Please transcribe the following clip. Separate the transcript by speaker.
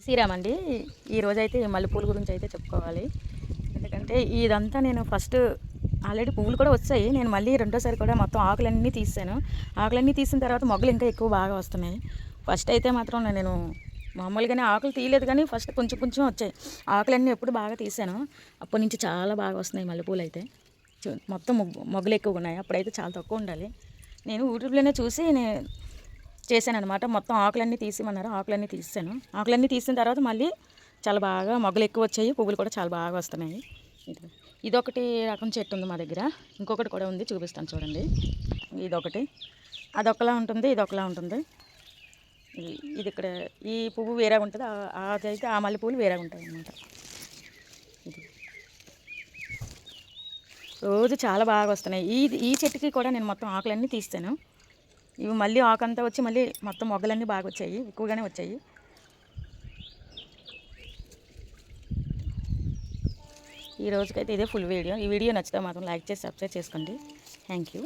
Speaker 1: శ్రీరామ్ అండి. ఈరోజైతే మల్లెపూల గురించి అయితే చెప్పుకోవాలి. ఎందుకంటే ఇదంతా నేను ఫస్ట్ ఆల్రెడీ పువ్వులు కూడా వచ్చాయి. నేను మళ్ళీ రెండోసారి కూడా మొత్తం ఆకులన్నీ తీసాను. ఆకులన్నీ తీసిన తర్వాత మొగ్గలు ఇంకా ఎక్కువ బాగా వస్తున్నాయి. ఫస్ట్ అయితే మాత్రం నేను మామూలుగానే ఆకులు తీయలేదు, కానీ ఫస్ట్ కొంచెం కొంచెం వచ్చాయి. ఆకులన్నీ ఎప్పుడు బాగా తీసాను అప్పటి నుంచి చాలా బాగా వస్తున్నాయి మల్లెపూలు అయితే. మొత్తం మొగ్గలు ఎక్కువగా ఉన్నాయి. అప్పుడైతే చాలా తక్కువ ఉండాలి. నేను యూట్యూబ్లోనే చూసి చేశాను అనమాట. మొత్తం ఆకులన్నీ తీసిమన్నారు, ఆకులన్నీ తీసాను. ఆకులన్నీ తీసిన తర్వాత మళ్ళీ చాలా బాగా మొగ్గలు ఎక్కువ వచ్చాయి, పువ్వులు కూడా చాలా బాగా వస్తున్నాయి. ఇదొకటి రకం చెట్టు ఉంది మా దగ్గర. ఇంకొకటి కూడా ఉంది, చూపిస్తాను చూడండి. ఇదొకటి, అదొకలా ఉంటుంది, ఇదొకలా ఉంటుంది. ఇది ఇక్కడ ఈ పువ్వు వేరేగా ఉంటుంది, అదైతే ఆ మల్లె పువ్వులు వేరేగా ఉంటాయి అన్నమాట. ఇది రోజు చాలా బాగా వస్తున్నాయి. ఈ చెట్టుకి కూడా నేను మొత్తం ఆకులన్నీ తీస్తాను. ఇవి మళ్ళీ ఆకంతా వచ్చి మళ్ళీ మొత్తం మొగ్గలన్నీ బాగా వచ్చాయి, ఎక్కువగానే వచ్చాయి. ఈ రోజుకైతే ఇదే ఫుల్ వీడియో. ఈ వీడియో నచ్చితే మాత్రం లైక్ చేసి సబ్స్క్రైబ్ చేసుకోండి. Thank you.